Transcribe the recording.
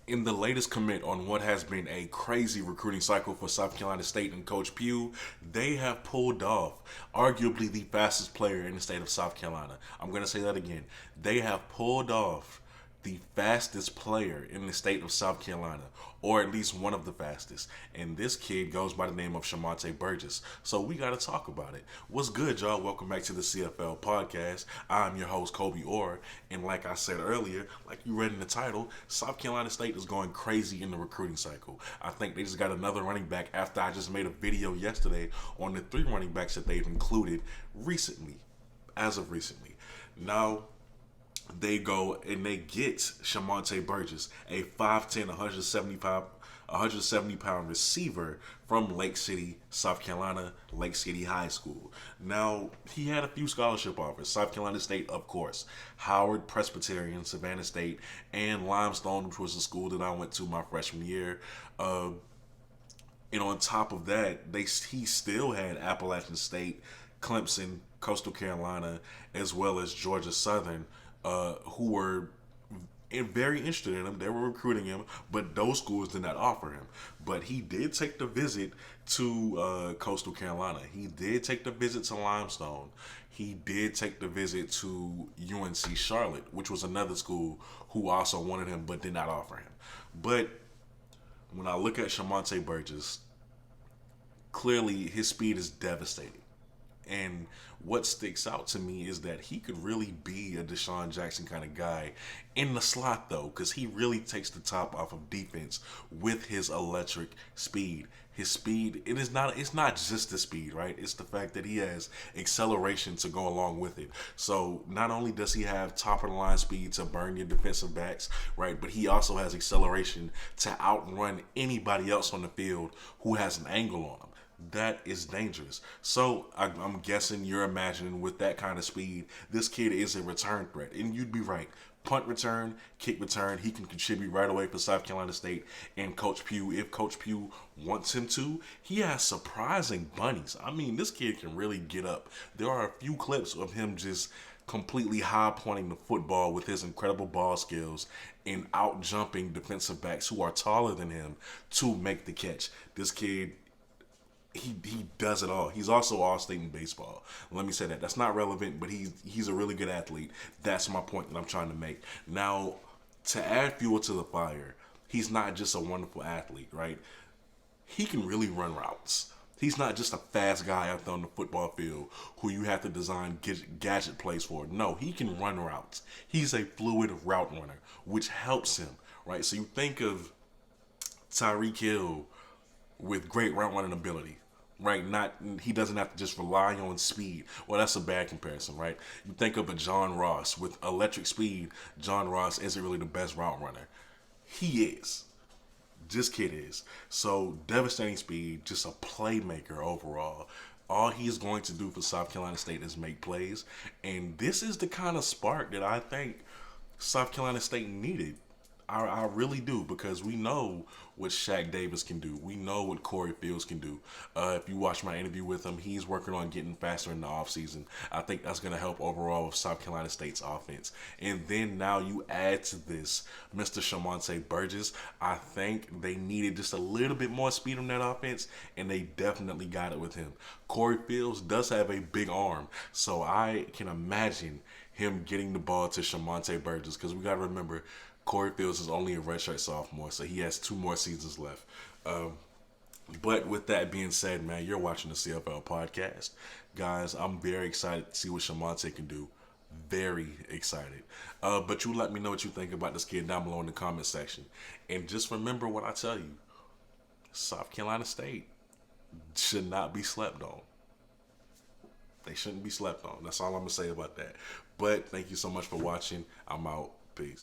In the latest commit on what has been a crazy recruiting cycle for South Carolina State and Coach Pugh, they have pulled off arguably the fastest player in the state of South Carolina. I'm going to say that again. They have pulled off the fastest player in the state of South Carolina, or at least one of the fastest. And this kid goes by the name of Shamonte Burgess. So we got to talk about it. What's good, y'all? Welcome back to the CFL podcast. I'm your host, Kobe Orr. And like I said earlier, like you read in the title, South Carolina State is going crazy in the recruiting cycle. I think they just got another running back after I just made a video yesterday on the 3 running backs that they've included recently, as of recently. Now, they go and they get Shamonte Burgess, a 5'10", 170-pound receiver from Lake City, South Carolina, Lake City High School. Now, he had a few scholarship offers. South Carolina State, of course, Howard Presbyterian, Savannah State, and Limestone, which was the school that I went to my freshman year. And on top of that, he still had Appalachian State, Clemson, Coastal Carolina, as well as Georgia Southern, who were very interested in him. They were recruiting him, but those schools did not offer him. But he did take the visit to Coastal Carolina. He did take the visit to Limestone. He did take the visit to UNC Charlotte, which was another school who also wanted him but did not offer him. But when I look at Shamonte Burgess, clearly his speed is devastating. And what sticks out to me is that he could really be a Deshaun Jackson kind of guy in the slot, though, because he really takes the top off of defense with his electric speed. His speed, it's not just the speed, right? It's the fact that he has acceleration to go along with it. So not only does he have top of the line speed to burn your defensive backs, right, but he also has acceleration to outrun anybody else on the field who has an angle on him. That is dangerous. So I'm guessing you're imagining with that kind of speed, this kid is a return threat. And you'd be right. Punt return, kick return, he can contribute right away for South Carolina State and Coach Pugh. If Coach Pugh wants him to, he has surprising bunnies. I mean, this kid can really get up. There are a few clips of him just completely high pointing the football with his incredible ball skills and out jumping defensive backs who are taller than him to make the catch. This kid, he does it all. He's also all-state in baseball. Let me say that. That's not relevant, but he's a really good athlete. That's my point that I'm trying to make. Now, to add fuel to the fire, he's not just a wonderful athlete, right? He can really run routes. He's not just a fast guy out there on the football field who you have to design gadget plays for. No, he can run routes. He's a fluid route runner, which helps him, right? So you think of Tyreek Hill with great route running ability, right? He doesn't have to just rely on speed. Well, that's a bad comparison, right? You think of a John Ross with electric speed. John Ross isn't really the best route runner. He is. This kid is. So devastating speed, just a playmaker overall. All he's going to do for South Carolina State is make plays. And this is the kind of spark that I think South Carolina State needed. I really do, because we know what Shaq Davis can do. We know what Corey Fields can do. If you watch my interview with him, he's working on getting faster in the offseason. I think that's going to help overall with South Carolina State's offense. And then now you add to this Mr. Shamonte Burgess. I think they needed just a little bit more speed on that offense, and they definitely got it with him. Corey Fields does have a big arm, so I can imagine him getting the ball to Shamonte Burgess, because we got to remember, Corey Fields is only a redshirt sophomore, so he has 2 more seasons left. But with that being said, man, you're watching the CFL podcast. Guys, I'm very excited to see what Shamonte can do. Very excited. But you let me know what you think about this kid down below in the comment section. And just remember what I tell you. South Carolina State should not be slept on. They shouldn't be slept on. That's all I'm going to say about that. But thank you so much for watching. I'm out. Peace.